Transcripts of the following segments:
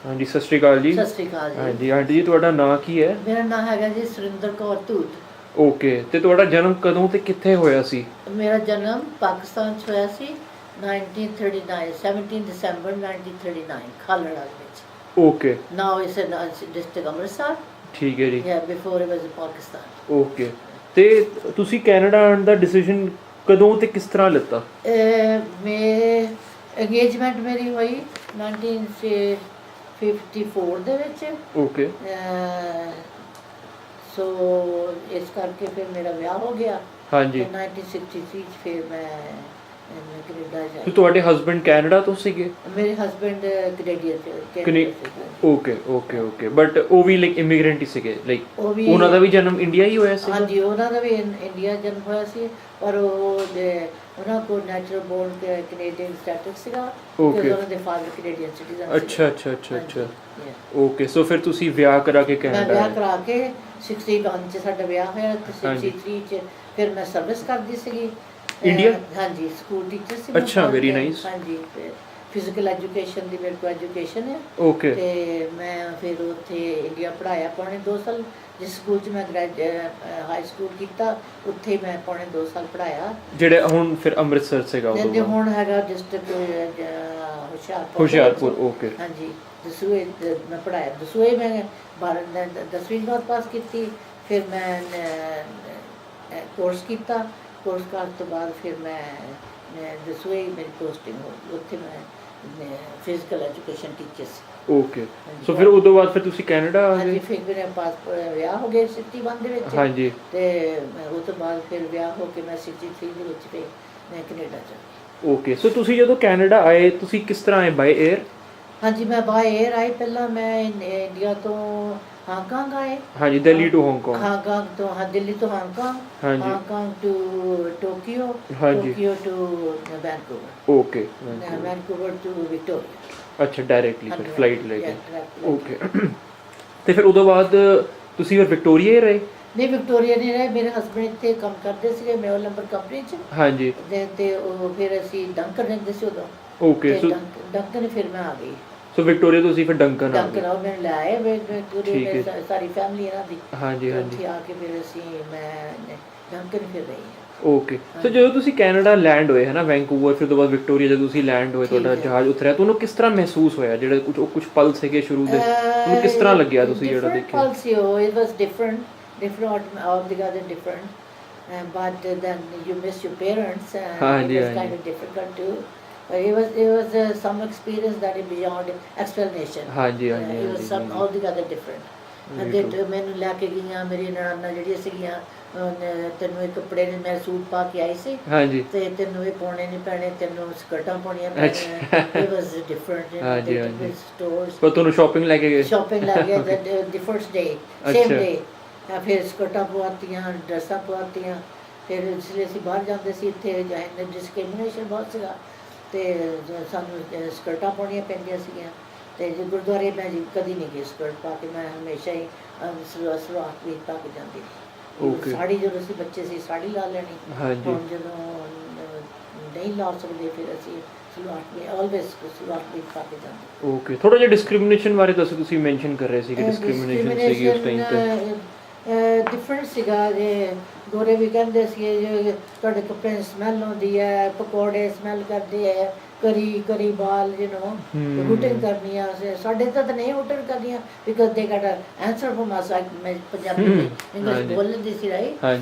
ਹਾਂਜੀ, ਸਤਿ ਸ਼੍ਰੀ ਅਕਾਲ ਜੀ। ਸਤਿ ਸ਼੍ਰੀ ਅਕਾਲ ਜੀ। ਹਾਂਜੀ ਆਂਟੀ ਜੀ, ਤੁਹਾਡਾ ਨਾਂ ਕੀ ਹੈ? ਮੇਰਾ ਨਾਮ ਹੈਗਾ ਜੀ ਸੁਰਿੰਦਰ ਕੌਰ ਧੂਤ। ਓਕੇ, ਤੇ ਤੁਹਾਡਾ ਜਨਮ ਕਦੋਂ ਤੇ ਕਿੱਥੇ ਹੋਇਆ ਸੀ? ਮੇਰਾ ਜਨਮ ਪਾਕਿਸਤਾਨ 'ਚ ਹੋਇਆ ਸੀ 1939 17 ਦਸੰਬਰ 1939 ਖਾਲੜਾ ਵਿੱਚ। ਓਕੇ। ਨਾਓ ਇਸ ਡਿਸਟ੍ਰਿਕਟ ਅੰਮ੍ਰਿਤਸਰ। ਠੀਕ ਹੈ ਜੀ। Before it was Pakistan. Okay, ਤੇ ਤੁਸੀਂ ਕੈਨੇਡਾ ਆਉਣ ਦਾ ਡਿਸੀਜਨ ਕਦੋਂ ਤੇ ਕਿਸ ਤਰ੍ਹਾਂ ਲਿੱਤਾ? ਮੇਰੇ ਇੰਗੇਜਮੈਂਟ ਮੇਰੀ ਹੋਈ 1954 ਦੇ ਵਿੱਚ। ਓਕੇ। ਸੋ ਇਸ ਕਰਕੇ ਫਿਰ ਮੇਰਾ ਵਿਆਹ ਹੋ ਗਿਆ। ਹਾਂਜੀ। ਤੇ 1963 'ਚ ਫਿਰ ਮੈਂ ਕੈਨੇਡਾ ਤੇ ਜਾਈ। ਤੁਹਾਡੇ ਹਸਬੈਂਡ ਕੈਨੇਡਾ ਤੋਂ ਸੀਗੇ? ਮੇਰੇ ਹਸਬੈਂਡ ਕੈਨੇਡੀਅਨ ਕਨੇ ਓਕੇ ਓਕੇ ਓਕੇ, ਬਟ ਉਹ ਵੀ ਲਾਈਕ ਇਮੀਗ੍ਰੈਂਟ ਹੀ ਸੀਗੇ, ਲਾਈਕ ਉਹ ਵੀ ਉਹਨਾਂ ਦਾ ਵੀ ਜਨਮ ਇੰਡੀਆ ਹੀ ਹੋਇਆ ਸੀ? ਹਾਂਜੀ, ਉਹਨਾਂ ਦਾ ਵੀ ਇੰਡੀਆ ਜਨਮ ਹੋਇਆ ਸੀ, ਪਰ ਉਹਨਾਂ ਕੋਲ ਨੈਚੁਰਲ ਬੋਰਨ ਕੈਨੇਡੀਅਨ ਸਟੈਟਸ ਸੀਗਾ ਕਿਉਂਕਿ ਉਹਨਾਂ ਦੇ ਫਾਦਰ ਕੈਨੇਡੀਅਨ ਸਿਟੀਜ਼ਨ ਸੀ। ਅੱਛਾ ਅੱਛਾ ਅੱਛਾ ਅੱਛਾ। ਓਕੇ, ਸੋ ਫਿਰ ਤੁਸੀਂ ਵਿਆਹ ਕਰਾ ਕੇ ਮੈਂ ਕੈਨੇਡਾ ਵਿਆਹ ਆਏ? ਕਰਾ ਕੇ 61 'ਚ ਸਾਡਾ ਵਿਆਹ ਹੋਇਆ ਤੇ 63 'ਚ ਫਿਰ ਮੈਂ ਸਰਵਿਸ ਕਰਦੀ ਸੀਗੀ ਇੰਡੀਆ? ਹਾਂਜੀ, ਸਕੂਲ ਟੀਚਰ ਸੀ। ਅੱਛਾ, ਵੈਰੀ ਨਾਈਸ। ਹਾਂਜੀ, ਫਿਜ਼ੀਕਲ ਐਜੂਕੇਸ਼ਨ ਦੀ ਮੇਰੇ ਕੋਲ ਐਜੂਕੇਸ਼ਨ ਹੈ। ਓਕੇ। ਤੇ ਮੈਂ ਫਿਰ ਉੱਥੇ ਇੰਡੀਆ ਪੜ੍ਹਾਇਆ ਪੌਣੇ 2 ਸਾਲ। ਜਿਸ ਸਕੂਲ 'ਚ ਮੈਂ ਹਾਈ ਸਕੂਲ ਕੀਤਾ ਉੱਥੇ ਮੈਂ ਪੌਣੇ 2 ਸਾਲ ਪੜ੍ਹਾਇਆ। ਜਿਹੜੇ ਹੁਣ ਫਿਰ ਅੰਮ੍ਰਿਤਸਰ ਸੀਗਾ ਤੇ ਉਦੋਂ? ਹੁਣ ਹੈਗਾ ਡਿਸਟ੍ਰਿਕਟ ਹੁਸ਼ਿਆਰਪੁਰ। ਓਕੇ। ਹਾਂਜੀ, ਦਸੂਏ ਮੈਂ ਪੜ੍ਹਾਇਆ। ਦਸੂਏ ਮੈਂ 10ਵੀਂ ਬਾਅਦ ਪਾਸ ਕੀਤੀ। ਫਿਰ ਮੈਂ ਕੋਰਸ ਕੀਤਾ। ਕੋਰਸ ਕਰਨ ਤੋਂ ਬਾਅਦ ਫਿਰ ਮੈਂ ਦਸੂਏ ਮੇਰੀ ਪੋਸਟਿੰਗ ਹੋ ਗਈ। ਉੱਥੇ ਮੈਂ ਫਿਜ਼ੀਕਲ ਐਜੂਕੇਸ਼ਨ ਟੀਚਰ ਸੀ। ਓਕੇ, ਸੋ ਫਿਰ ਉਦੋਂ ਬਾਅਦ ਫਿਰ ਤੁਸੀਂ ਕੈਨੇਡਾ ਆ ਹਾਂਜੀ, ਗਏ? ਫਿਰ ਮੇਰਾ ਵਿਆਹ ਹੋ ਗਿਆ 61 ਦੇ ਵਿੱਚ। ਹਾਂਜੀ। ਤੇ ਉਹ ਤੋਂ ਬਾਅਦ ਫਿਰ ਵਿਆਹ ਹੋ ਕੇ ਮੈਂ 63 ਦੇ ਵਿੱਚ ਫਿਰ ਮੈਂ ਕੈਨੇਡਾ ਚਲੀ ਗਈ। ਓਕੇ, ਸੋ ਤੁਸੀਂ ਜਦੋਂ ਕੈਨੇਡਾ ਆਏ ਤੁਸੀਂ ਕਿਸ ਤਰ੍ਹਾਂ ਆਏ, ਬਾਏ 에ਅਰ? ਹਾਂਜੀ, ਮੈਂ ਬਾਏ 에ਅਰ ਆਈ। ਪਹਿਲਾਂ ਮੈਂ ਇੰਡੀਆ ਤੋਂ ਹਾਂਗਕਾਂਗ ਆਏ। ਹਾਂਜੀ, ਦਿੱਲੀ ਟੂ ਹਾਂਗਕਾਂਗ। ਹਾਂਗਕਾਂਗ ਤੋਂ ਦਿੱਲੀ ਤੋਂ ਹਾਂਗਕਾਂਗ, ਹਾਂਜੀ। ਹਾਂਗਕਾਂਗ ਟੂ ਟੋਕੀਓ, ਹਾਂਜੀ। Tokyo to Vancouver, okay. Vancouver to Victoria. ਅੱਛਾ, ਡਾਇਰੈਕਟਲੀ ਫਿਰ ਫਲਾਈਟ ਲੈ ਕੇ? ਡਾਇਰੈਕਟ। ਓਕੇ। ਤੇ ਫਿਰ ਉਦੋਂ ਬਾਅਦ ਤੁਸੀਂ ਫਿਰ ਵਿਕਟੋਰੀਆ ਹੀ ਰਹੇ? ਨਹੀਂ, ਵਿਕਟੋਰੀਆ ਨਹੀਂ ਰਹੇ। ਮੇਰੇ ਹਸਬੈਂਡ ਇੱਥੇ ਕੰਮ ਕਰਦੇ ਸੀਗੇ ਮੇਲ ਨੰਬਰ ਕੰਪਨੀ 'ਚ। ਹਾਂਜੀ। ਤੇ ਉਹ ਫਿਰ ਅਸੀਂ ਡੰਕਨ ਰਹਿੰਦੇ ਸੀ ਉਦੋਂ। ਓਕੇ, ਸੋ ਡੰਕਨ ਫਿਰ ਮੈਂ ਆ ਗਈ। ਸੋ ਵਿਕਟੋਰੀਆ ਤੁਸੀਂ ਫਿਰ ਡੰਕਨ ਆ ਗਏ? ਡੰਕਨ ਮੈਨੂੰ ਲੈ ਆਏ ਠੀਕ ਹੈ। ਸਾਰੀ ਫੈਮਿਲੀ ਇਹਨਾਂ ਦੀ। ਹਾਂਜੀ ਹਾਂਜੀ। ਉੱਥੇ ਆ ਕੇ ਫਿਰ ਮੈਂ ਡੰਕਨ ਫਿਰ ਰਹੀ ਹਾਂ। ਓਕੇ, ਸੋ ਜਦੋਂ ਤੁਸੀਂ ਕੈਨੇਡਾ ਲੈਂਡ ਹੋਏ ਹੈ ਨਾ, ਵੈਨਕੂਵਰ, ਫਿਰ ਤੋਂ ਬਾਅਦ ਵਿਕਟੋਰੀਆ ਜਦੋਂ ਤੁਸੀਂ ਲੈਂਡ ਹੋਏ, ਤੁਹਾਡਾ ਜਹਾਜ਼ ਉਤਰਿਆ, ਤੁਹਾਨੂੰ ਕਿਸ ਤਰ੍ਹਾਂ ਮਹਿਸੂਸ ਹੋਇਆ? ਜਿਹੜੇ ਕੁਝ ਪਲ ਸੀਗੇ ਸ਼ੁਰੂ ਦੇ, ਤੁਹਾਨੂੰ ਕਿਸ ਤਰ੍ਹਾਂ ਲੱਗਿਆ ਤੁਸੀਂ ਜਿਹੜਾ ਦੇਖਿਆ? ਪਲ ਸੀ ਉਹ। It was different altogether different, but then you miss your parents and it was kind of difficult too. It was some experience that is beyond explanation. ਹਾਂਜੀ ਹਾਂਜੀ। It was some altogether different. ਮੈਨੂੰ ਲੈ ਕੇ ਗਈਆਂ ਮੇਰੀ ਨਨਾਣਾਂ ਜਿਹੜੀਆਂ ਸੀਗੀਆਂ, ਤੈਨੂੰ ਇਹ ਕੱਪੜੇ ਨੇ, ਮੈਂ ਸੂਟ ਪਾ ਕੇ ਆਈ ਸੀ ਹਾਂਜੀ। ਤੇ ਤੈਨੂੰ ਇਹ ਪਾਉਣੇ ਨਹੀਂ ਪੈਣੇ, ਤੈਨੂੰ ਸਕਰਟਾਂ ਪਾਉਣੀਆਂ ਪੈਣੀਆਂ। It was different. ਹਾਂਜੀ ਹਾਂਜੀ। stores ਪਰ ਤੁਹਾਨੂੰ ਸ਼ਾਪਿੰਗ ਲੈ ਕੇ ਗਏ? shopping ਲੈ ਗਏ the first day, same day. ਫਿਰ ਸਕਰਟਾਂ ਪਵਾਤੀਆਂ, ਡਰੈਸਾਂ ਪਵਾਤੀਆਂ। ਫਿਰ ਜਿਸਲੇ ਅਸੀਂ ਬਾਹਰ ਜਾਂਦੇ ਸੀ ਇੱਥੇ ਡਿਸਕ੍ਰਿਮੀਨੇਸ਼ਨ ਬਹੁਤ ਸੀਗਾ ਤੇ ਸਾਨੂੰ ਸਕਰਟਾਂ ਪਾਉਣੀਆਂ ਪੈਂਦੀਆਂ ਸੀਗੀਆਂ। ਤੇ ਗੁਰਦੁਆਰੇ ਮੈਂ ਕਦੀ ਨਹੀਂ ਗਈ ਸਕਰਟ ਪਾ ਕੇ। ਮੈਂ ਹਮੇਸ਼ਾ ਹੀ ਸਲਵਾਰ ਕਮੀਜ਼ ਪਾ ਕੇ ਜਾਂਦੀ ਸੀ। ਸਾੜੀ ਜਦੋਂ ਅਸੀਂ ਬੱਚੇ ਸੀ ਸਾੜੀ ਲਾ ਲੈਣੀ। ਹੁਣ ਜਦੋਂ ਨਹੀਂ ਲਾ ਸਕਦੇ ਫਿਰ ਅਸੀਂ ਸਲਵਾਰ ਕਮੀਜ਼ ਆਲਵੇਜ਼ ਸਲਵਾਰ ਕਮੀਜ਼ ਪਾ ਕੇ ਜਾਂਦੇ। ਓਕੇ, ਥੋੜਾ ਜਿਹਾ ਡਿਸਕ੍ਰਿਮੀਨੇਸ਼ਨ ਬਾਰੇ ਦੱਸੋ। ਤੁਸੀਂ ਮੈਂਸ਼ਨ ਕਰ ਰਹੇ ਸੀ ਕਿ ਡਿਸਕ੍ਰਿਮੀਨੇਸ਼ਨ ਸੀਗੀ ਉਸ ਟਾਈਮ ਤੇ? ਡਿਫਰੈਂਟ ਸੀਗਾ। ਜੇ ਗੋਰੇ ਵੀ ਕਹਿੰਦੇ ਸੀ ਜੇ ਤੁਹਾਡੇ ਕੱਪੜਿਆਂ ਦੀ ਸਮੈਲ ਆਉਂਦੀ ਹੈ, ਪਕੌੜੇ ਸਮੈਲ ਕਰਦੇ ਹੈ, ਕਰੀ ਬਾਲ ਹੁਟਿੰਗ ਕਰਨੀਆਂ। ਸਾਡੇ ਤਾਂ ਨਹੀਂ ਹੁਟਿੰਗ ਕਰਨੀਆਂ ਬਿਕਾਜ਼ ਦੇ ਗਾਟ ਆਨਸਰ ਫਰਮ ਅਸ। ਮੈਂ ਪੰਜਾਬੀ ਇੰਗਲਿਸ਼ ਬੋਲ ਲੈਂਦੀ ਸੀ ਰਾਈਟ।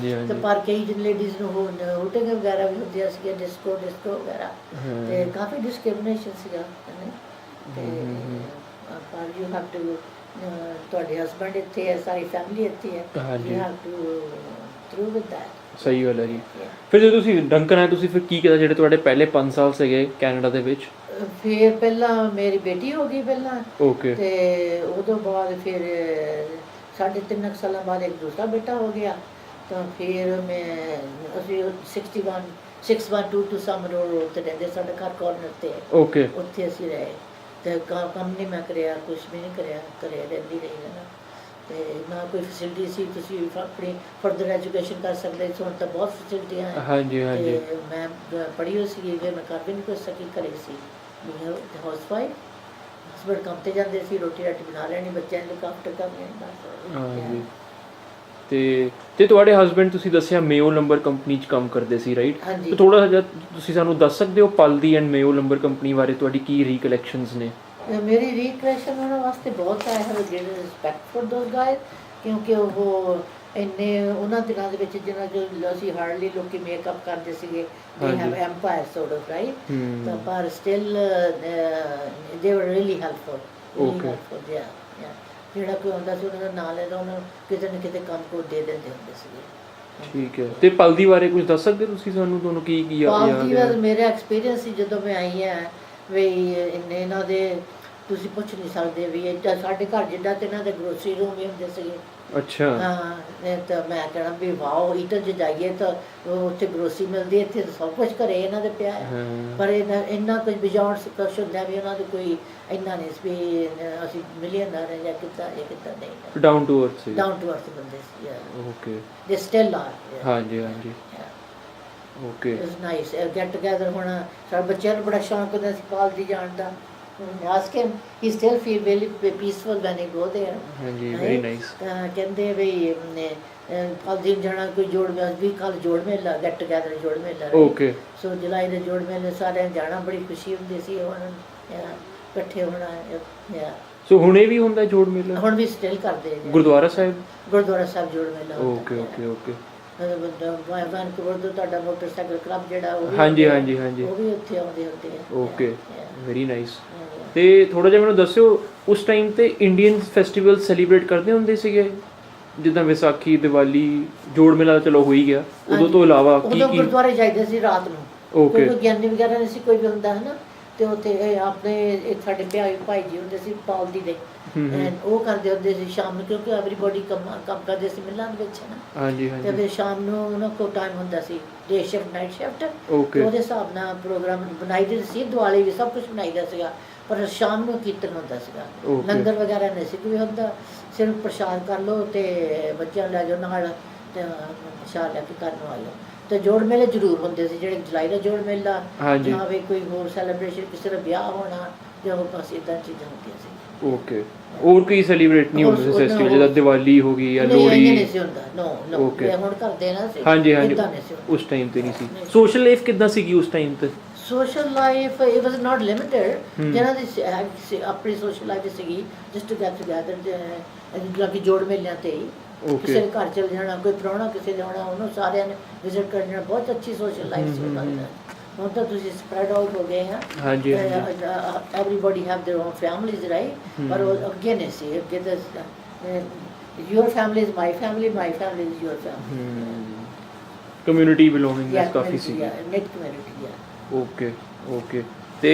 ਤੇ ਪਰ ਕਈ ਲੇਡੀਜ਼ ਨੂੰ ਹੁਟਿੰਗ ਵਗੈਰਾ ਵੀ ਹੁੰਦੀਆਂ ਸੀਗੀਆਂ, ਡਿਸਕੋ ਵਗੈਰਾ। ਤੇ ਕਾਫੀ ਡਿਸਕ੍ਰਿਮੀਨੇਸ਼ਨ ਸੀਗਾ। ਤੇ ਪਰ ਯੂ ਹੈਵ ਟੂ, ਤੁਹਾਡੇ ਹਸਬੈਂਡ ਇੱਥੇ ਹੈ, ਸਾਰੀ ਫੈਮਿਲੀ ਇੱਥੇ ਹੈ, you have to through with that. ਸਹੀ ਗੱਲ ਹੈ ਜੀ। ਫਿਰ ਜਦੋਂ ਤੁਸੀਂ ਡੰਕਨ ਆਏ, ਤੁਸੀਂ ਫਿਰ ਕੀ ਕੀਤਾ ਜਿਹੜੇ ਤੁਹਾਡੇ ਪਹਿਲੇ 5 ਸਾਲ ਸੀਗੇ ਕੈਨੇਡਾ ਦੇ ਵਿੱਚ? ਫਿਰ ਪਹਿਲਾਂ ਮੇਰੀ ਬੇਟੀ ਹੋ ਗਈ ਪਹਿਲਾਂ। ਓਕੇ। ਤੇ ਉਦੋਂ ਬਾਅਦ ਫਿਰ 3.5 ਸਾਲਾਂ ਬਾਅਦ ਇੱਕ ਦੂਸਰਾ ਬੇਟਾ ਹੋ ਗਿਆ। ਤਾਂ ਫਿਰ ਅਸੀਂ 6122 ਸਮਰ ਰੋਡ ਤੇ ਰਹਿੰਦੇ। ਸਾਡਾ ਘਰ ਕਾਰਨਰ ਤੇ ਹੈ। ਓਕੇ। ਉੱਥੇ ਅਸੀਂ ਰਹੇ ਤੇ ਕੰਮ ਨਹੀਂ ਮੈਂ ਕਰਿਆ, ਕੁਛ ਵੀ ਨਹੀਂ ਕਰਿਆ, ਘਰੇ ਰਹਿੰਦੀ ਰਹੀ ਹੈ ਨਾ। ਤੇ ਨਾ ਕੋਈ ਫੈਸਿਲਿਟੀ ਸੀ ਤੁਸੀਂ ਆਪਣੀ ਫਰਦਰ ਐਜੂਕੇਸ਼ਨ ਕਰ ਸਕਦੇ ਸੀ। ਹੁਣ ਤਾਂ ਬਹੁਤ ਫੈਸਿਲਿਟੀਆਂ ਹੈ। ਹਾਂਜੀ ਹਾਂਜੀ। ਤੇ ਮੈਂ ਪੜ੍ਹੀ ਹੋਈ ਸੀਗੀ, ਫਿਰ ਮੈਂ ਕਰ ਵੀ ਨਹੀਂ ਕੁਛ ਸਕੀ, ਘਰੇ ਸੀ ਹਾਊਸ ਵਾਈਫ। ਹਸਬੈਂਡ ਕੰਮ ਤੇ ਜਾਂਦੇ ਸੀ, ਰੋਟੀ ਰਾਟੀ ਬਣਾ ਲੈਣੀ, ਬੱਚਿਆਂ ਨੂੰ ਕੰਮ ਤੇ ਕਰਨੇ ਬਸ। ਹਾਂਜੀ। ਤੇ ਤੁਹਾਡੇ ਹਸਬੈਂਡ ਤੁਸੀਂ ਦੱਸਿਆ ਮੇਓ ਨੰਬਰ ਕੰਪਨੀ 'ਚ ਕੰਮ ਕਰਦੇ ਸੀ, ਰਾਈਟ? ਹਾਂਜੀ। ਤੇ ਥੋੜਾ ਜਿਹਾ ਤੁਸੀਂ ਸਾਨੂੰ ਦੱਸ ਸਕਦੇ ਹੋ ਪਲਦੀ ਐਂਡ ਮੇਓ ਨੰਬਰ ਕੰਪਨੀ ਬਾਰੇ ਤੁਹਾਡੀ ਕੀ ਰੀਕਲੈਕਸ਼ਨਸ ਨੇ? ਮੇਰੀ ਰੀਕ੍ਰਿਏਸ਼ਨ ਉਹਨਾਂ ਵਾਸਤੇ ਬਹੁਤ ਹੈ, have great respect for those guys, ਕਿਉਂਕਿ ਉਹ ਇੰਨੇ ਉਹਨਾਂ ਦਿਨਾਂ ਦੇ ਵਿੱਚ ਜਿਹਨਾਂ ਜੋ ਅਸੀਂ ਹਾਰਡਲੀ ਲੋਕੀ ਮੇਕਅਪ ਕਰਦੇ ਸੀਗੇ, they have empire sort of, right? ਤਾਂ ਪਰ ਸਟਿਲ ਦੇ ਵਰ ਰੀਅਲੀ ਹੈਲਪਫੁਲ, ਜਿਹੜਾ ਕੋਈ ਹੁੰਦਾ ਸੀ ਉਹਨਾਂ ਦਾ ਨਾਂ ਲੈਦਾ, ਉਹਨਾਂ ਨੂੰ ਕਿਤੇ ਨਾ ਕਿਤੇ ਕੰਮ ਕੋ ਦੇ ਦਿੰਦੇ ਹੁੰਦੇ ਸੀਗੇ। ਠੀਕ ਹੈ। ਤੇ ਪਲਦੀ ਬਾਰੇ ਕੁਝ ਦੱਸ ਸਕਦੇ ਤੁਸੀਂ ਸਾਨੂੰ, ਤੁਹਾਨੂੰ ਕੀ ਕੀ ਪਲਦੀ ਦਾ ਮੇਰਾ ਐਕਸਪੀਰੀਅੰਸ ਸੀ ਜਦੋਂ ਮੈਂ ਆਈ ਹਾਂ, ਵੀ ਇਹਨਾਂ ਦੇ ਤੁਸੀਂ ਪੁੱਛ ਨਹੀਂ ਸਕਦੇ ਵੀ ਇੱਦਾਂ ਸਾਡੇ ਘਰ ਜਿੱਦਾਂ ਤੇ ਇਹਨਾਂ ਦੇ ਗਰੋਸਰੀ ਰੂਮ ਵੀ ਹੁੰਦੇ ਸੀਗੇ। ਅੱਛਾ। ਹਾਂ, ਤਾਂ ਮੈਂ ਕਹਿਣਾ ਵੀ ਵਾਓ, ਇੱਧਰ ਜੇ ਜਾਈਏ ਤਾਂ ਉੱਥੇ ਗਰੋਸਰੀ ਮਿਲਦੀ ਹੈ, ਇੱਥੇ ਤਾਂ ਸਭ ਕੁਝ ਘਰੇ ਇਹਨਾਂ ਦੇ ਪਿਆ ਹੈ। ਪਰ ਇੰਨਾ ਕੁਝ ਬਿਯੋਂਡ ਕੁਛ ਹੁੰਦਾ ਵੀ ਉਹਨਾਂ ਦੇ ਕੋਈ ਇੰਨਾ ਨਹੀਂ ਸੀ ਵੀ ਅਸੀਂ ਮਿਲੀਅਨਰ ਜਾਂ ਕਿੱਦਾਂ ਇਹ ਕਿੱਦਾਂ, ਨਹੀਂ, down to earth C, down to earth ਬੰਦੇ ਸੀ। ਓਕੇ, ਦੇ ਸਟਿਲ ਆਰ। ਹਾਂਜੀ ਹਾਂਜੀ, okay. It's nice get together ਹੋਣਾ। ਸਾਡੇ ਬੱਚਿਆਂ ਨੂੰ ਬੜਾ ਸ਼ੌਂਕ ਹੁੰਦਾ ਸੀ ਪਾਲਦੀ ਜਾਣ ਦਾ। ask him, he still feel very peaceful when he go there. ਹਾਂਜੀ, very nice। ਕਹਿੰਦੇ ਵੀ ਪਾਲਦੀ ਜਾਣਾ ਕੋਈ ਜੋੜ ਮੇਲਾ ਵੀ, ਕੱਲ ਜੋੜ ਮੇਲਾ, ਗੈਟ ਟੂਗੇਦਰ ਜੋੜ ਮੇਲਾ, ਓਕੇ। ਸੋ ਜੁਲਾਈ ਦੇ ਜੋੜ ਮੇਲੇ ਸਾਰਿਆਂ ਨੇ ਜਾਣਾ, ਬੜੀ ਖੁਸ਼ੀ ਹੁੰਦੀ ਸੀ ਹੁਣ ਇਕੱਠੇ ਹੋਣਾ। ਸੋ ਹੁਣੇ ਵੀ ਹੁੰਦਾ ਜੋੜ ਮੇਲਾ? ਹੁਣ ਵੀ ਸਟਿਲ ਕਰਦੇ ਗੁਰਦੁਆਰਾ ਸਾਹਿਬ ਜੋੜ ਮੇਲਾ। Okay okay okay. ਵੈਨਕੂਵਰ ਤੋਂ ਤੁਹਾਡਾ ਮੋਟਰਸਾਈਕਲ ਕਲੱਬ ਜਿਹੜਾ ਉਹ ਹਾਂਜੀ ਹਾਂਜੀ ਹਾਂਜੀ, ਉਹ ਵੀ ਉੱਥੇ ਆਉਂਦੇ ਹੁੰਦੇ ਆ। Okay, very nice. ਤੇ ਥੋੜਾ ਜਿਹਾ ਮੈਨੂੰ ਦੱਸਿਓ, ਉਸ ਟਾਈਮ ਤੇ ਇੰਡੀਅਨ ਫੈਸਟੀਵਲ ਸੈਲੀਬ੍ਰੇਟ ਕਰਦੇ ਹੁੰਦੇ ਸੀਗੇ, ਜਿੱਦਾਂ ਵਿਸਾਖੀ, ਦੀਵਾਲੀ, ਜੋੜ ਮੇਲਾ ਤਾਂ ਚਲੋ ਹੋ ਹੀ ਗਿਆ, ਉਦੋਂ ਤੋਂ ਇਲਾਵਾ ਕੀ ਕੀ? ਗੁਰਦੁਆਰੇ ਜਾਈਦੇ ਸੀ ਰਾਤ ਨੂੰ, ਓਕੇ, ਕੋਈ ਗਿਆਨੀ ਵਗੈਰਾ ਨਹੀਂ ਸੀ ਕੋਈ ਵੀ ਹੁੰਦਾ ਹੈ ਨਾ, ਤੇ ਉੱਥੇ ਆਪਣੇ ਸਾਡੇ ਭਾਈ ਜੀ ਹੁੰਦੇ ਸੀ ਪਾਲਦੀ ਦੇ, ਉਹ ਕਰਦੇ ਹੁੰਦੇ ਸੀ ਸ਼ਾਮ ਨੂੰ, ਕਿਉਂਕਿ ਐਵਰੀਬਾਡੀ ਕੰਮ ਕਰਦੇ ਸੀ ਮਿਲਾਂ ਦੇ ਵਿੱਚ ਨਾ। ਹਾਂਜੀ ਤੇ ਹਾਂਜੀ। ਫਿਰ ਸ਼ਾਮ ਨੂੰ ਉਹਨਾਂ ਕੋਲ ਟਾਈਮ ਹੁੰਦਾ ਸੀ, ਡੇ ਸ਼ਿਫਟ, ਨਾਈਟ ਸ਼ਿਫਟ, ਓਕੇ, ਉਹਦੇ ਹਿਸਾਬ ਨਾਲ ਪ੍ਰੋਗਰਾਮ ਬਣਾਈਦੇ ਸੀ, ਦਿਵਾਲੀ ਵੀ ਸਭ ਕੁਝ ਬਣਾਈਦਾ ਸੀਗਾ, ਪਰ ਸ਼ਾਮ ਨੂੰ ਕੀਰਤਨ ਹੁੰਦਾ ਸੀਗਾ, ਲੰਗਰ ਵਗੈਰਾ ਨਹੀਂ ਸੀ ਕੋਈ ਹੁੰਦਾ, ਸਿਰਫ ਪ੍ਰਸ਼ਾਦ ਕਰ ਲਓ ਤੇ ਬੱਚਿਆਂ ਲੈ ਜਾਓ ਨਾਲ, ਤੇ ਪ੍ਰਸ਼ਾਦ ਲੈ ਕੇ ਘਰ ਨੂੰ ਆ ਜਾਓ। ਤੇ ਜੋੜ ਮੇਲੇ ਜ਼ਰੂਰ ਹੁੰਦੇ ਸੀ, ਜਿਹੜੇ ਜੁਲਾਈ ਦਾ ਜੋੜ ਮੇਲਾ, ਜਾਂ ਵੀ ਕੋਈ ਹੋਰ ਸੈਲੀਬ੍ਰੇਸ਼ਨ, ਕਿਸੇ ਦਾ ਵਿਆਹ ਹੋਣਾ, ਜਾਂ ਬਸ ਇੱਦਾਂ ਚੀਜ਼ਾਂ ਹੁੰਦੀਆਂ ਸੀ। ਓਕੇ, ਹੋਰ ਕੋਈ ਸੈਲੀਬ੍ਰੇਟ ਨਹੀਂ ਹੁੰਦਾ ਸੀ ਫੈਸਟੀਵਲ, ਜਿੱਦਾਂ ਦੀਵਾਲੀ ਹੋ ਗਈ ਜਾਂ ਲੋਹੜੀ? ਨਹੀਂ ਸੀ ਹੁੰਦਾ, ਨੋ, ਹੁਣ ਕਰਦੇ ਨਾ ਸੀ। ਹਾਂਜੀ ਹਾਂਜੀ, ਉਸ ਟਾਈਮ ਤੇ ਨਹੀਂ ਸੀ। ਸੋਸ਼ਲ ਲਾਈਫ ਕਿੱਦਾਂ ਸੀਗੀ ਉਸ ਟਾਈਮ ਤੇ? Social life it was not limited, ਜਿਹਨਾਂ ਦੀ ਆਪਣੀ ਸੋਸ਼ਲ ਲਾਈਫ ਸੀਗੀ, ਜਸਟ ਟੂ ਗੈਟ ਟੂਗੇਦਰ, ਜਿੱਦਾਂ ਕਿ ਜੋੜ ਮੇਲਿਆਂ ਤੇ ਹੀ ਕਿਸੇ ਦੇ ਘਰ ਚਲ ਜਾਣਾ, ਕੋਈ ਪ੍ਰਾਹੁਣਾ ਕਿਸੇ ਦੇ ਆਉਣਾ, ਉਹਨੂੰ ਸਾਰਿਆਂ ਨੇ ਵਿਜ਼ਿਟ ਕਰ ਜਾਣਾ, ਬਹੁਤ ਅੱਛੀ ਸੋਸ਼ਲ ਲਾਈਫ ਸੀ ਉਹਨਾਂ ਦੀ। ਹੁਣ ਤਾਂ ਤੁਸੀਂ ਸਪਰੈਡ ਆਊਟ ਹੋ ਗਏ ਆ, ਹਾਂਜੀ, everybody have their own families, right? ਪਰ ਉਹ ਅੱਗੇ ਨਹੀਂ ਸੀ, ਅੱਗੇ ਤਾਂ your family is my family, my family is your family, community belonging coffee C, net community. Okay okay. ਤੇ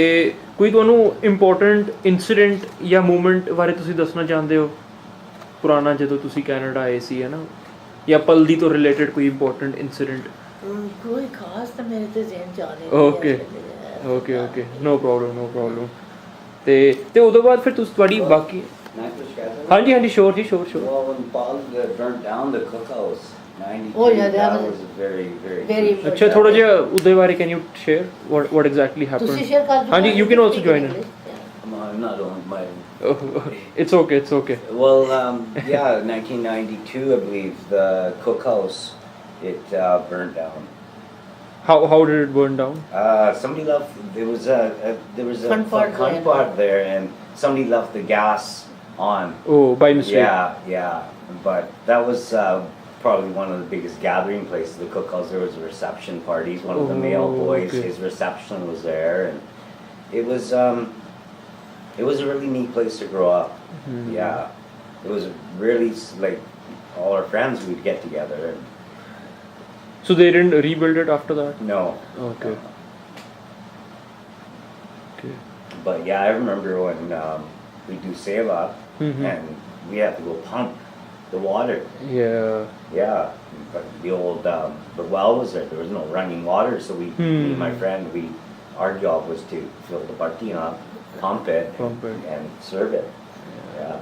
ਕੋਈ ਤੁਹਾਨੂੰ ਇੰਪੋਰਟੈਂਟ ਇਨਸੀਡੈਂਟ ਜਾਂ ਮੂਮੈਂਟ ਬਾਰੇ ਤੁਸੀਂ ਦੱਸਣਾ ਚਾਹੁੰਦੇ ਹੋ, ਪੁਰਾਣਾ, ਜਦੋਂ ਤੁਸੀਂ ਕੈਨੇਡਾ ਆਏ ਸੀ, ਹੈ ਨਾ, ਜਾਂ ਪਲਦੀ ਤੋਂ ਰਿਲੇਟਡ ਕੋਈ ਇੰਪੋਰਟੈਂਟ ਇਨਸੀਡੈਂਟ? ਕੋਈ ਖਾਸ ਤਾਂ ਮੇਰੇ ਤੇ ਜ਼ਿਹਨ ਚ ਆ ਨਹੀਂ। Okay okay okay, no problem. ਤੇ ਉਦੋਂ ਬਾਅਦ ਫਿਰ ਤੁਸੀਂ ਤੁਹਾਡੀ ਬਾਕੀ? ਹਾਂਜੀ ਹਾਂਜੀ, ਸ਼ੋਰ ਜੀ, ਸ਼ੋਰ। Well, when Pald burnt down the cookhouse, 92, Oh, yeah, that was very, very. very. ਅੱਛਾ, ਥੋੜਾ ਜਿਹਾ ਉਹਦੇ ਬਾਰੇ can you share what exactly happened? ਤੁਸੀਂ ਸ਼ੇਅਰ ਕਰ ਦਿਓ। ਹਾਂਜੀ, you can also join in. I'm not on my. It's okay. Well, yeah, 1992, I believe, the cookhouse, it burnt down. How did it burn down? Somebody left. There was a Front part front part there, and somebody left the gas on. Oh, by mistake. Yeah. But that was probably one of the biggest gathering places. The cookhouse. There was reception parties. One of the male boys, okay. his reception was there, and it was a really neat place to grow up. Yeah, it was really like all our friends, we'd get together. And So they didn't rebuild it after that? no. Okay. But yeah, I remember when we do save up, and we had to go pump the water. Yeah. But the old the well was there. There was no running water, so me and my friend, our job was to fill the bucket up, pump it, and serve it. Yeah.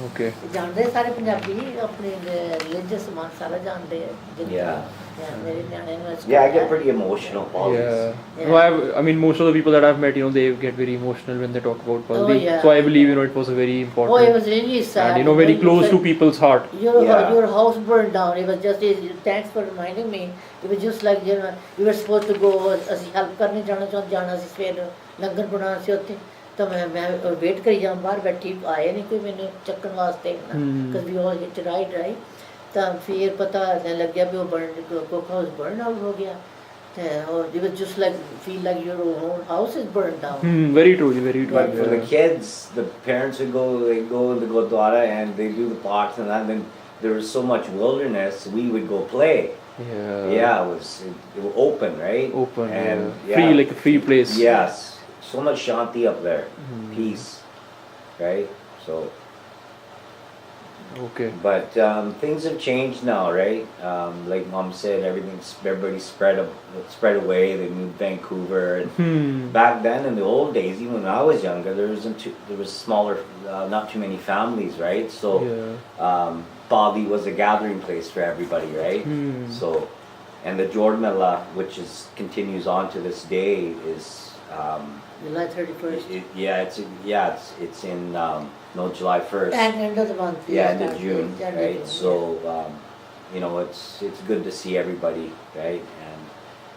Okay ਜਾਣਦੇ ਸਾਰੇ ਪੰਜਾਬੀ ਆਪਣੇ religious ਸਮਾਨ ਸਾਰਾ ਜਾਣਦੇ ਆ Yeah. ਮੇਰੇ ਨਿਆਣੇ ਨੂੰ Yeah, I get pretty emotional always. Yeah. No, I mean, most of the people that I've met, they get very emotional when they talk about Paldi. Oh, yeah. So I believe, it was a very important. Oh, it was really sad. and, very close to people's heart. Yeah. Your house burned down. It was just, thanks for reminding me. It was just like, we were supposed to go, ਅਸੀਂ help ਕਰਨੇ ਜਾਣਾ ਸੀ ਸਵੇਰ ਲੰਗਰ ਬਣਾਉਣਾ ਸੀ ਉੱਥੇ ਤਾਂ ਮੈਂ wait ਕਰੀ ਜਾਂ ਬਾਹਰ ਬੈਠੀ ਆਏ ਨਹੀਂ ਕੋਈ ਮੈਨੂੰ ਚੱਕਣ ਵਾਸਤੇ because we all hit right ਤਾਂ ਫਿਰ ਪਤਾ ਲੱਗਿਆ ਵੀ ਉਹ cook house burn out ਹੋ ਗਿਆ ਤੇ it was just like feel like your own house is burned down. Very true, very true. But for the kids, the parents would go in the Gurdwara and they do the parks and that. And then there was so much wilderness, we would go play. Yeah. It was open, right? Open, and free, like a free place. Yes, so much shanti up there, peace, right? So. Okay. But things have changed now, right? Like Mom said, everybody spread away. They moved to Vancouver. And back then, in the old days, even when I was younger, there was smaller, not too many families, right? So, Bali was a gathering place for everybody, right? So, and the Jordan Mela, which continues on to this day, is July 31st. It's in July 1st. And end of the month. Yeah, end of June, right? So, it's good to see everybody, right? And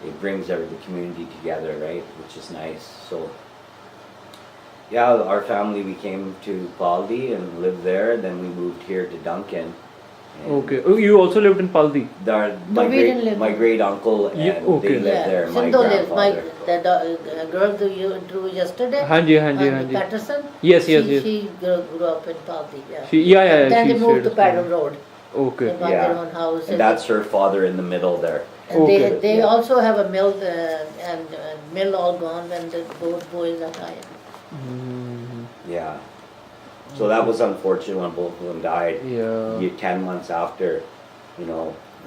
it brings the community together, right? Which is nice. So, yeah, our family, we came to Paldi and lived there. Then we moved here to Duncan. And Okay. Oh, you also lived in Paldi? we didn't live my there. great uncle and okay. they lived there. My Sindhu lives. grandfather. The girl who you drew yesterday. Hanji. Patterson. Yes. She grew up in Paldi. Yeah. Then they she moved to said- Paddle Road. Okay. They bought their own house. And that's her father in the middle there. And Okay. they Yeah. also have a mill, and mill all gone when both boys are dying. Yeah. So that was unfortunate when both of them died. Yeah. 10 months after,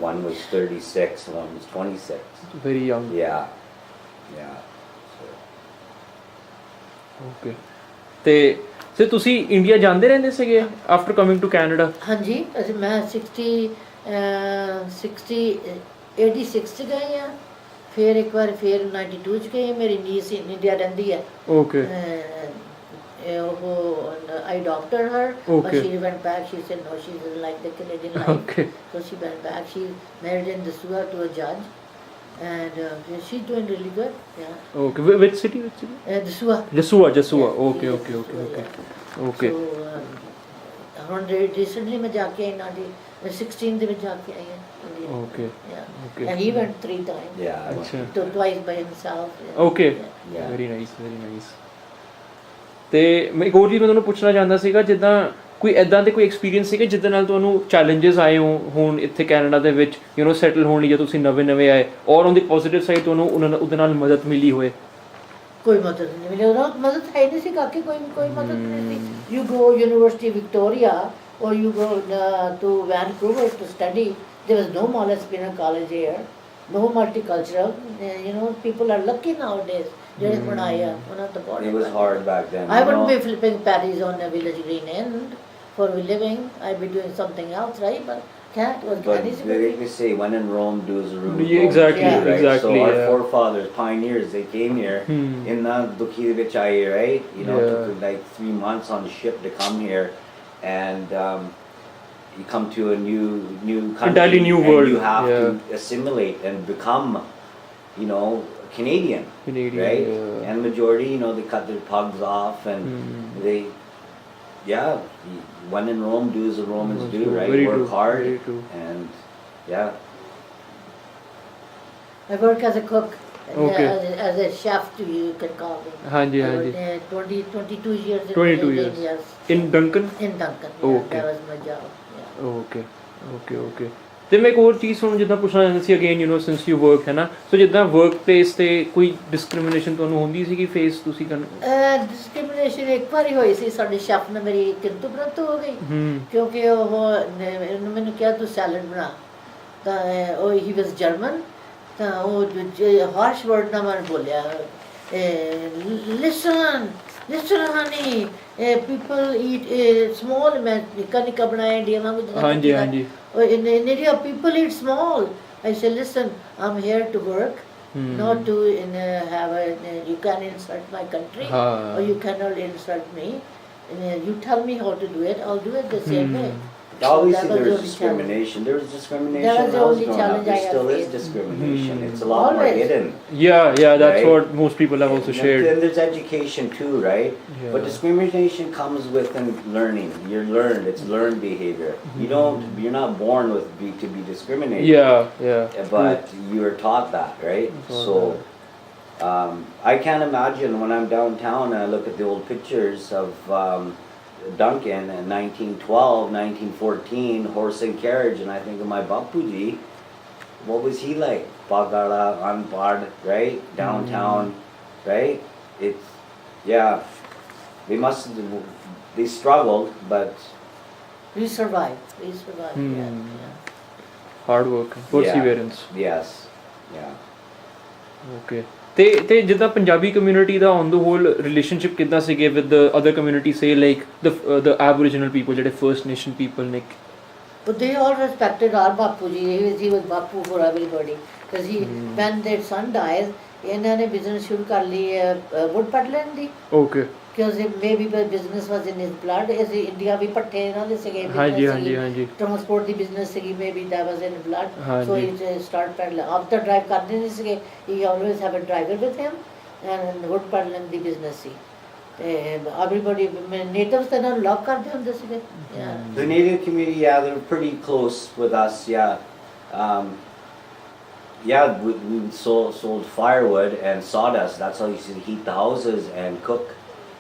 one was 36 and one was 26. Very young. Yeah. So, Okay. ਤੇ ਤੁਸੀਂ India ਜਾਂਦੇ ਰਹਿੰਦੇ ਸੀਗੇ after coming to Canada? ਹਾਂਜੀ ਅਸੀਂ ਮੈਂ 86 ਚ ਗਈ ਆ ਫਿਰ ਇੱਕ ਵਾਰ ਫਿਰ 92 ਚ ਗਈ ਮੇਰੀ ਨੀਸ ਇੰਡੀਆ ਰਹਿੰਦੀ ਹੈ okay I doctored her, Okay. but she went back. She said no, she didn't like the Canadian life. Okay. So she went back. She married in Dessua to a judge, and she's doing really good. Yeah. Okay. Which city? Dessua. Jasua. Yeah, Okay. yeah. Okay. So ਹੁਣ recently ਮੈਂ ਜਾ ਕੇ ਆਈ 16 ਦੇ ਵਿੱਚ ਜਾ ਕੇ ਆਈ ਹਾਂ Okay. Yeah. Okay. And he went 3 times. yeah. Achha. Twice by himself. Yeah. Okay. Yeah. Very nice. ਤੇ ਮੈਂ ਇੱਕ ਹੋਰ ਚੀਜ਼ ਮੈਂ ਤੁਹਾਨੂੰ ਪੁੱਛਣਾ ਚਾਹੁੰਦਾ ਸੀਗਾ ਜਿੱਦਾਂ ਕੋਈ ਐਦਾਂ ਦੇ ਕੋਈ ਐਕਸਪੀਰੀਅੰਸ ਸੀਗਾ ਜਿੱਦਾਂ ਨਾਲ ਤੁਹਾਨੂੰ ਚੈਲੰਜਸ ਆਏ ਹੁਣ ਇੱਥੇ ਕੈਨੇਡਾ ਦੇ ਵਿੱਚ ਸੈਟਲ ਹੋਣ ਲਈ ਜਾਂ ਤੁਸੀਂ ਨਵੇਂ ਆਏ ਔਰ ਉਹਦੀ ਪੋਜ਼ਿਟਿਵ ਸਾਈਡ ਤੁਹਾਨੂੰ ਉਹਦੇ ਨਾਲ ਮਦਦ ਮਿਲੀ ਹੋਏ? ਕੋਈ ਮਦਦ ਨਹੀਂ ਮਿਲੀ ਉਹਨਾਂ ਮਦਦ ਹੈ ਨਹੀਂ ਸੀ ਕਾਕੇ ਕੋਈ ਮਦਦ ਨਹੀਂ ਸੀ you go university Victoria or you go to Vancouver to study there was no Malaspina college here no multicultural people are lucky nowadays ਜਿਹੜੇ ਪੜ੍ਹਾਏ ਆ ਉਹਨਾਂ ਤੋਂ ਬਹੁਤ It was hard back then. I wouldn't be flipping patties on a village green end for a living. I'd be doing something else, right? But can't. But they say when in Rome, do as Rome. Yeah, exactly, Yeah. Right? exactly. So our Yeah. forefathers, pioneers, they came here in the Dukhi Vichai, right? Yeah. It took like 3 months on the ship to come here, and you come to a new country, Entirely new and world. you have Yeah. to assimilate and become, Canadian, Canadian, right? yeah. And majority, they cut their pugs off, and they, when in Rome, do as the Romans do, right? Very Work true, hard, very true. and yeah. I work as a cook. Okay. As a chef, you can call me. ਹਾਂਜੀ I ਹਾਂਜੀ worked 22 years. 22 in years. Yes. In Duncan? In Duncan. Yeah, Okay. That was my job. Yeah. Okay ਤੇ ਮੈਂ ਇੱਕ ਹੋਰ ਚੀਜ਼ ਹੁਣ ਜਿੱਦਾਂ ਪੁੱਛਣਾ ਚਾਹੁੰਦਾ ਸੀ ਅਗੇਨ ਸਿੰਸ ਯੂ ਵਰਕ ਹੈ ਨਾ ਸੋ ਜਿੱਦਾਂ ਵਰਕ ਪਲੇਸ ਤੇ ਕੋਈ ਡਿਸਕ੍ਰਿਮੀਨੇਸ਼ਨ ਤੁਹਾਨੂੰ ਹੁੰਦੀ ਸੀ ਕਿ ਫੇਸ ਤੁਸੀਂ ਡਿਸਕ੍ਰਿਮੀਨੇਸ਼ਨ ਇੱਕ ਵਾਰੀ ਹੋਈ ਸੀ ਸਾਡੇ ਸ਼ੈਫ ਨੇ ਮੇਰੀ ਕਿੰਤੂ ਪ੍ਰੰਤੂ ਹੋ ਗਈ ਕਿਉਂਕਿ ਉਹਨੇ ਮੈਨੂੰ ਕਿਹਾ ਤੂੰ ਸੈਲਡ ਬਣਾ ਤਾਂ ਉਹ ਹੀ ਵਾਸ ਜਰਮਨ ਤਾਂ ਉਹ ਹਾਰਸ਼ ਵਰਡ ਨਾਲ ਮੈਂ ਬੋਲਿਆ ਲਿਸਨ ਜਿਸ ਤਰ੍ਹਾਂ ਨਹੀਂ people eat small ਮੈਂ ਨਿੱਕਾ ਬਣਾਇਆ ਇੰਡੀਆ ਵਾਂਗੂ ਜਿੱਦਾਂ ਹਾਂਜੀ, ਕੀਤਾ। ਹਾਂਜੀ। in India people eat small. I say listen, I'm here to work, not to have a you can insult my country or you cannot insult me. You tell me how to do it, I'll do it the same way. Obviously, That was there the was only discrimination. There was discrimination That was when the I was only growing up. challenge There I still have is faced. discrimination. It's a lot more Always. hidden. Yeah, that's Right? what most people have also And shared. then there's education too, right? Yeah. But discrimination comes within learning. You're learned. It's learned behavior. You're not born to be discriminated. Yeah. But you were taught that, right? Taught So I can't imagine when I'm downtown and I look at the old pictures of Duncan in 1912, 1914, horse and carriage, and I think of my Bapuji. What was he like? Pagara, unpard, right? Downtown, right? They struggled, but We survived. Yeah. Hard work, perseverance. yes, yeah. Okay ਤੇ ਜਿੱਦਾਂ Punjabi community the on the hole relationship ਕਿੱਦਾਂ ਸੀਗੇ with the other community say like the Aboriginal people ਜਿਹੜੇ first nation people ਨੇ But they all respected our Bapuji. He was Bapu for everybody. Because when their son dies, ਇਹਨਾਂ ਨੇ business ਸ਼ੁਰੂ ਕਰ ਲਈ wood peddling the. Okay Because maybe the business was in his blood. As India ਵੀ ਪੱਠੇ ਇਹਨਾਂ ਦੇ ਸੀਗੇ. ਹਾਂਜੀ Transport ਦੀ business ਸੀਗੀ. Maybe that was in his blood. ਹਾਂਜੀ। So he started peddling. After drive ਕਰਦੇ ਨਹੀਂ ਸੀਗੇ. He always have a driver with him. And wood peddling the business ਸੀ. ਤੇ everybody natives ਤਾਂ ਇਹਨਾਂ ਨੂੰ love ਕਰਦੇ ਹੁੰਦੇ ਸੀਗੇ. Yeah. The native community, yeah, they're pretty close with us, yeah. We sold firewood and sawdust. That's how you used to heat the houses and cook.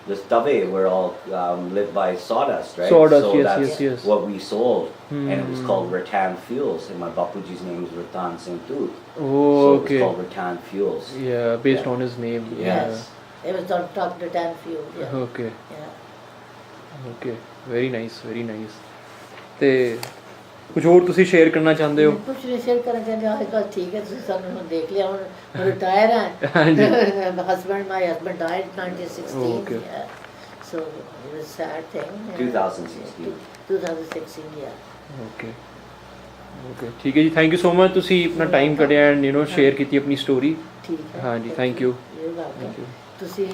The stave were all lit by sawdust, right? Sawdust, so yes, that's yes. what we sold. And it was called Rattan Fuels. And my Bapuji's name is Rattan Singh Tooth. Oh, So it was okay. called Rattan Fuels. Yeah, based Yeah. on his name. Yes. It was on top of the tan field. Yeah. Okay. Yeah. Okay. Very nice. ਤੇ ਕੁਝ ਹੋਰ ਤੁਸੀਂ share ਕਰਨਾ ਚਾਹੁੰਦੇ ਹੋ? ਕੁਝ ਨਹੀਂ share ਕਰਨਾ ਚਾਹੁੰਦੇ ਹਾਂ ਕੱਲ ਠੀਕ ਹੈ ਤੁਸੀਂ ਸਾਨੂੰ ਹੁਣ ਦੇਖ ਲਿਆ ਹੁਣ ਰਿਟਾਇਰ ਹੈ ਹਾਂਜੀ। my husband died 1916. Okay. Yeah. So it was a sad thing. 2016. 2016, yeah. Okay ਠੀਕ ਹੈ ਜੀ, ਥੈਂਕ ਯੂ ਸੋ ਮਚ ਤੁਸੀਂ ਆਪਣਾ ਟਾਈਮ ਕੱਢਿਆ ਐਂਡ ਸ਼ੇਅਰ ਕੀਤੀ ਆਪਣੀ ਸਟੋਰੀ। ਠੀਕ ਹੈ। ਹਾਂਜੀ, thank you. You're welcome. Thank you. ਤੁਸੀਂ